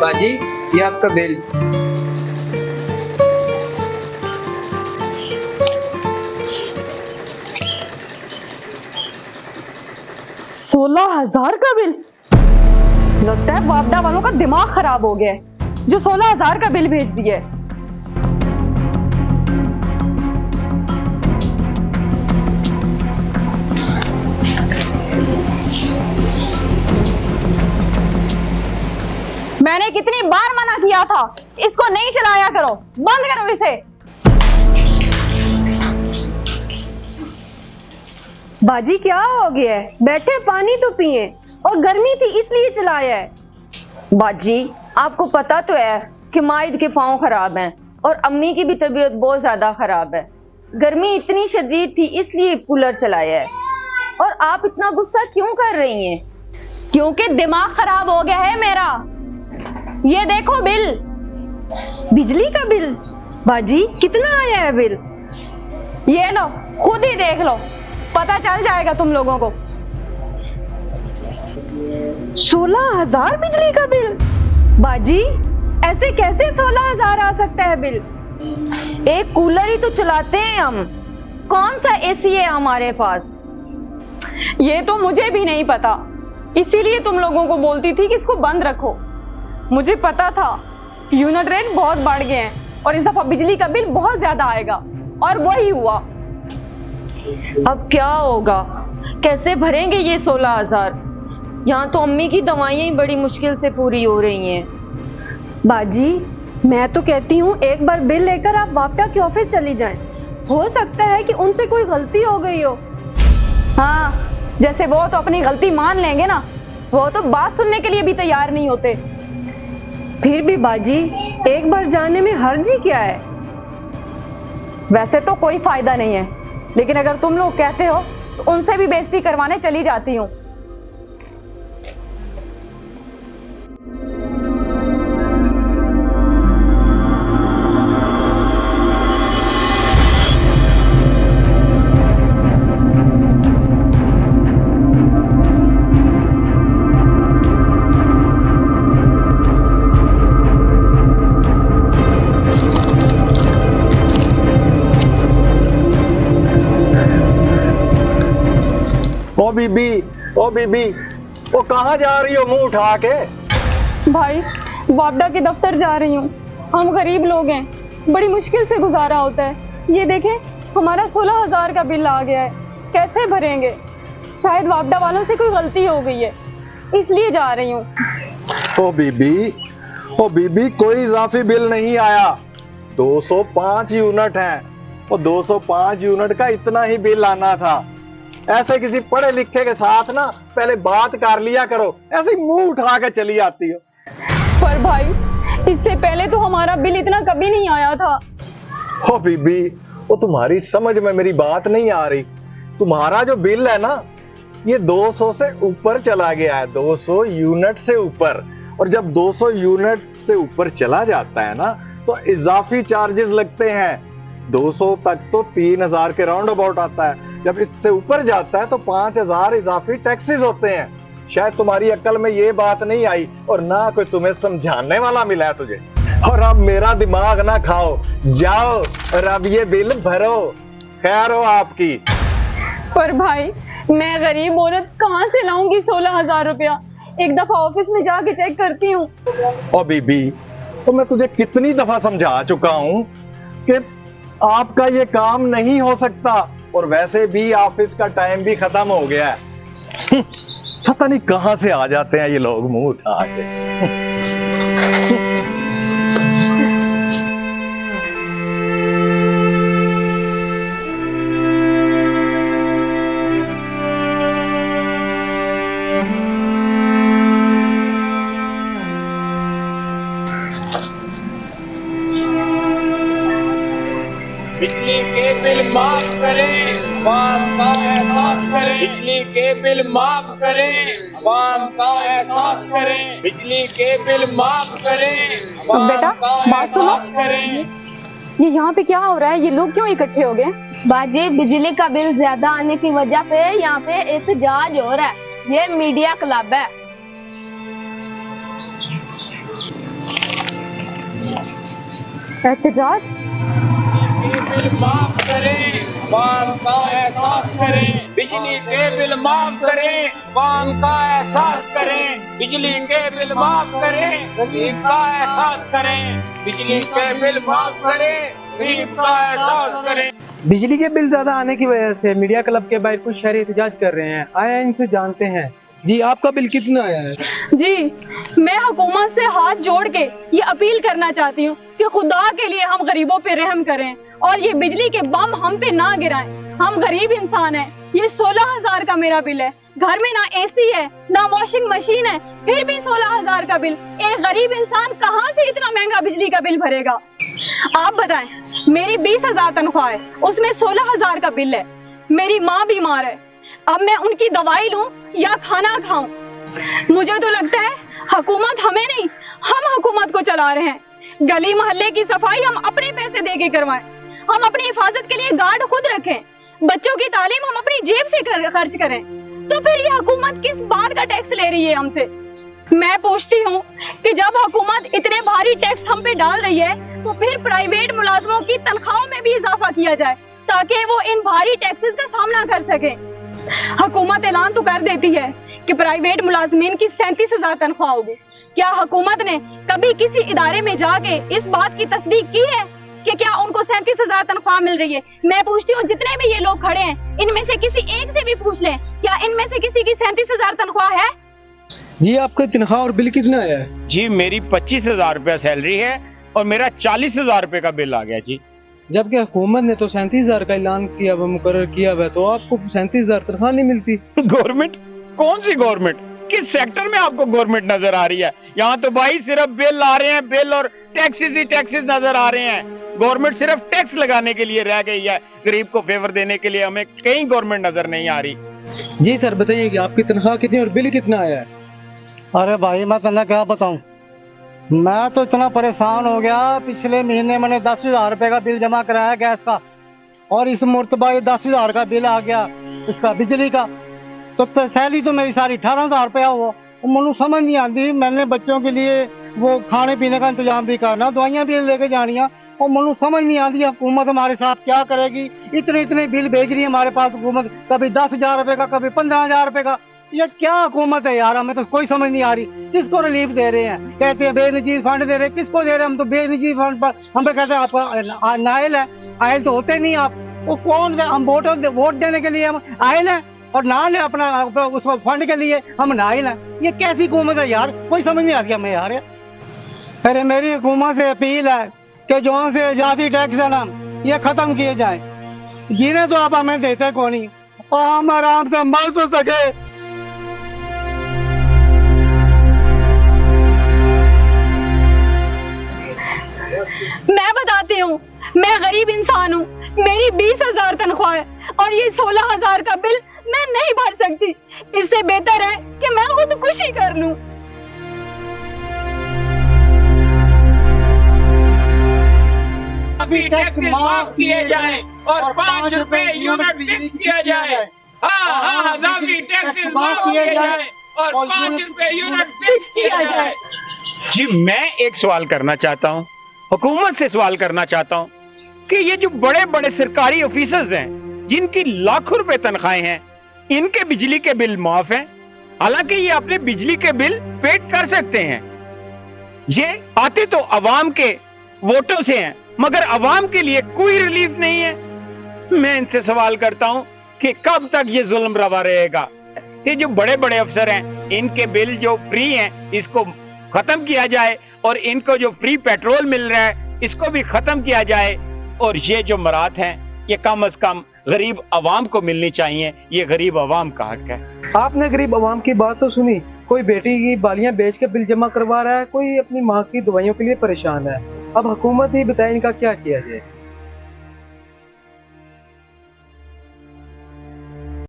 बाजी, ये आपका बिल। 16,000 का बिल। लगता है वापडा वालों का दिमाग खराब हो गया है, जो 16,000 का बिल भेज दिए। मैंने कितनी बार मना किया था, इसको नहीं चलाया करो, बंद करो इसे। बाजी क्या हो गया है? बैठे पानी तो पिए, और गर्मी थी इसलिए चलाया है। बाजी, आपको पता तो है कि माइद के पांव खराब हैं और अम्मी की भी तबीयत बहुत ज्यादा खराब है। गर्मी इतनी शदीद थी इसलिए कूलर चलाया है। और आप इतना गुस्सा क्यों कर रही हैं? क्योंकि दिमाग खराब हो गया है मेरा। ये देखो बिल। बिजली का बिल? बाजी कितना आया है बिल? ये लो, खुद ही देख लो, पता चल जाएगा तुम लोगों को। 16,000 बिजली का बिल? बाजी ऐसे कैसे 16,000 आ सकता है बिल? एक कूलर ही तो चलाते हैं हम, कौन सा एसी है हमारे पास? ये तो मुझे भी नहीं पता, इसीलिए तुम लोगों को बोलती थी कि इसको बंद रखो। मुझे पता था यूनिट रेट बहुत बढ़ गए हैं और इस दफा बिजली का बिल बहुत ज्यादा आएगा, और वही हुआ। अब क्या होगा, कैसे भरेंगे ये 16,000? यहाँ तो अम्मी की दवाइयां ही बड़ी मुश्किल से पूरी हो रही हैं। बाजी मैं तो कहती हूँ एक बार बिल लेकर आप वापडा के ऑफिस चली जाएं। हो सकता है कि उनसे कोई गलती हो गई हो। हाँ, जैसे वो तो अपनी गलती मान लेंगे ना, वो तो बात सुनने के लिए भी तैयार नहीं होते। फिर भी बाजी एक बार जाने में हर्ज ही क्या है? वैसे तो कोई फायदा नहीं है, लेकिन अगर तुम लोग कहते हो तो उनसे भी बेइज्जती करवाने चली जाती हूँ। ओ बीबी, वो कहाँ जा रही हो मुंह उठा के? भाई, वापडा के दफ्तर जा रही हूँ। हम गरीब लोग हैं, बड़ी मुश्किल से गुजारा होता है। ये देखें, हमारा 16,000 का बिल आ गया है, कैसे भरेंगे? शायद वापडा वालों से कोई गलती हो गई है, इसलिए जा रही हूँ। ओ बीबी कोई इजाफी बिल नहीं आया। 205 यूनिट है, और 205 यूनिट का इतना ही बिल आना था। ऐसे किसी पढ़े लिखे के साथ ना पहले बात कर लिया करो, ऐसे ही मुंह उठा के चली आती हो। पर भाई, इससे पहले तो हमारा बिल इतना कभी नहीं आया था। ओ बीबी, वो तुम्हारी समझ में मेरी बात नहीं आ रही। तुम्हारा जो बिल है ना, ये 200 से ऊपर चला गया है, 200 यूनिट से ऊपर। और जब 200 यूनिट से ऊपर चला जाता है ना, तो इजाफी चार्जेस लगते हैं। 200 तक तो 3,000 के राउंड अबाउट आता है, जब इससे ऊपर जाता है तो 5,000 इजाफी टैक्सेस होते हैं। शायद तुम्हारी अक्ल में ये बात नहीं आई, और ना कोई तुम्हें समझाने वाला मिला है तुझे। और अब मेरा दिमाग ना खाओ, जाओ और अब ये बिल भरो, खैर हो आपकी। पर भाई, मैं गरीब औरत कहाँ से लाऊंगी 16,000 रुपया? एक दफा ऑफिस में जाके चेक करती हूँ। ओ बीबी, तो मैं तुझे कितनी दफा समझा चुका हूँ कि आपका ये काम नहीं हो सकता, और वैसे भी ऑफिस का टाइम भी खत्म हो गया है। पता नहीं कहां से आ जाते हैं ये लोग मुंह उठा के। बिजली के बिल माफ करें, अवाम का एहसास करें। बिजली के बिल माफ करें, अवाम का एहसास करें। बिजली के बिल माफ करें, अवाम बेटा, का बात सुनो। एहसास करें। ये यहाँ पे क्या हो रहा है? ये लोग क्यों इकट्ठे हो गए? बाजी, बिजली का बिल ज्यादा आने की वजह पे यहाँ पे एहतजाज हो रहा है। ये मीडिया क्लब है। एहतजाज? के बिल माफ करें, अवाम का एहसास करें। बिजली के बिल माफ करें, अवाम का एहसास करें। बिजली के बिल माफ करें, गरीब का एहसास करें। बिजली के बिल माफ करें, गरीब का एहसास करें। बिजली के बिल ज्यादा आने की वजह से मीडिया क्लब के बाहर कुछ शहरी एहतजाज कर रहे हैं। आया इनसे जानते हैं। जी, आपका बिल कितना आया है? जी, मैं हुकूमत से हाथ जोड़ के ये अपील करना चाहती हूँ कि खुदा के लिए हम गरीबों पे रहम करें और ये बिजली के बम हम पे ना गिराएं। हम गरीब इंसान हैं। ये 16,000 का मेरा बिल है। घर में ना एसी है, ना वॉशिंग मशीन है, फिर भी 16,000 का बिल। एक गरीब इंसान कहाँ से इतना महंगा बिजली का बिल भरेगा? आप बताएं, मेरी 20,000 तनख्वाह है, उसमें 16,000 का बिल है। मेरी माँ बीमार है, अब मैं उनकी दवाई लूं या खाना खाऊं? मुझे तो लगता है हुकूमत हमें नहीं, हम हुकूमत को चला रहे हैं। गली मोहल्ले की सफाई हम अपने पैसे दे के करवाएं। हम अपनी हिफाजत के लिए गार्ड खुद रखें। बच्चों की तालीम हम अपनी जेब से खर्च करें। तो फिर ये हुकूमत किस बात का टैक्स ले रही है हमसे? मैं पूछती हूँ कि जब हुकूमत इतने भारी टैक्स हम पे डाल रही है तो फिर प्राइवेट मुलाजमों की तनख्वाहों में भी इजाफा किया जाए ताकि वो इन भारी टैक्सेस का सामना कर सके। हुकूमत ऐलान तो कर देती है कि प्राइवेट मुलाजमीन की 37,000 तनख्वाह होगी। क्या हुकूमत ने कभी किसी इदारे में जाके इस बात की तस्दीक की है कि क्या उनको 37,000 तनख्वाह मिल रही है? मैं पूछती हूँ, जितने भी ये लोग खड़े हैं इनमें से किसी एक से भी पूछ लें, क्या इनमें से किसी की 37,000 तनख्वाह है? जी, आपका तनख्वाह और बिल कितना आया है? जी, मेरी 25,000 रुपया सैलरी है और मेरा 40,000 रुपए का बिल आ गया जी। जबकि हुकूमत ने तो 37,000 का ऐलान किया हुआ, मुकर्रर किया हुआ, तो आपको 37,000 तनख्वाह नहीं मिलती। गवर्नमेंट? कौन सी गवर्नमेंट? किस सेक्टर में आपको गवर्नमेंट नजर आ रही है? यहाँ तो भाई सिर्फ बिल आ रहे हैं, बिल और टैक्सेस ही टैक्सेस नजर आ रहे हैं। गवर्नमेंट सिर्फ टैक्स लगाने के लिए रह गई है, गरीब को फेवर देने के लिए हमें कहीं गवर्नमेंट नजर नहीं आ रही। जी सर, बताइए कि आपकी तनख्वाह कितनी और बिल कितना आया है? अरे भाई, मैं तुम्हें क्या बताऊं, मैं तो इतना परेशान हो गया। पिछले महीने मैंने 10,000 रुपए का बिल जमा कराया गैस का, और इस मुर्तबा 10,000 का बिल आ गया इसका बिजली का। तो सैलरी तो मेरी सारी 18,000 रुपया हुआ। मैनू समझ नहीं आती, मैंने बच्चों के लिए वो खाने पीने का इंतजाम भी करना, दवाइयाँ भी लेके जानी, और मैनू समझ नहीं आती हुकूमत हमारे साथ क्या करेगी। इतने इतने बिल भेज रही है हमारे पास हुकूमत, कभी 10,000 रुपए का, कभी 15,000 रुपए का। ये क्या हुकूमत है यार, हमें तो कोई समझ नहीं आ रही। किसको रिलीफ दे रहे हैं? कहते हैं बेनजीर फंड दे रहे हैं, किसको दे रहे हैं? हम तो बेनजीर फंड पर हम पे कहते हैं आपका नाइल है। आयल तो होते नहीं आप, वो कौन है? हम वोट देने के लिए हम आयल है और नाल है अपना उस फंड के लिए हम नाइल है। ये कैसी हुकूमत है यार, कोई समझ नहीं आती हमें यार। अरे मेरी हुकूमत से अपील है कि जो से आजादी टैक्स है ना, ये खत्म किए जाए। जीने तो आप हमें देते कौन नहीं, और हम आराम से मर तो सके। मैं बताती हूँ, मैं गरीब इंसान हूँ, मेरी 20,000 तनख्वाह है और ये 16,000 का बिल मैं नहीं भर सकती। इससे बेहतर है कि मैं खुदकुशी कर लूं। अभी टैक्स माफ किए जाए और 5 रुपए यूनिट फिक्स किया जाए। हाँ, अभी टैक्स माफ किए जाए और 5 रुपए यूनिट फिक्स किया जाए। जी, मैं एक सवाल करना चाहता हूँ, हुकूमत से सवाल करना चाहता हूँ कि ये जो बड़े बड़े सरकारी ऑफिसर्स हैं जिनकी लाखों रुपए तनख्वाहें हैं, इनके बिजली के बिल माफ हैं। हालांकि ये अपने बिजली के बिल पेड कर सकते हैं। ये आते तो अवाम के वोटों से हैं, मगर अवाम के लिए कोई रिलीफ नहीं है। मैं इनसे सवाल करता हूं कि कब तक ये जुल्म रवा रहेगा? ये जो बड़े बड़े अफसर हैं, इनके बिल जो फ्री हैं इसको खत्म किया जाए, और इनको जो फ्री पेट्रोल मिल रहा है इसको भी खत्म किया जाए। और ये जो मराहत हैं ये कम से कम गरीब अवाम को मिलनी चाहिए। ये गरीब अवाम का हक है। आपने गरीब अवाम की बात तो सुनी। कोई बेटी की बालियां बेच के बिल जमा करवा रहा है, कोई अपनी माँ की दवाइयों के लिए परेशान है। अब हुकूमत ही बताए इनका क्या किया जाए।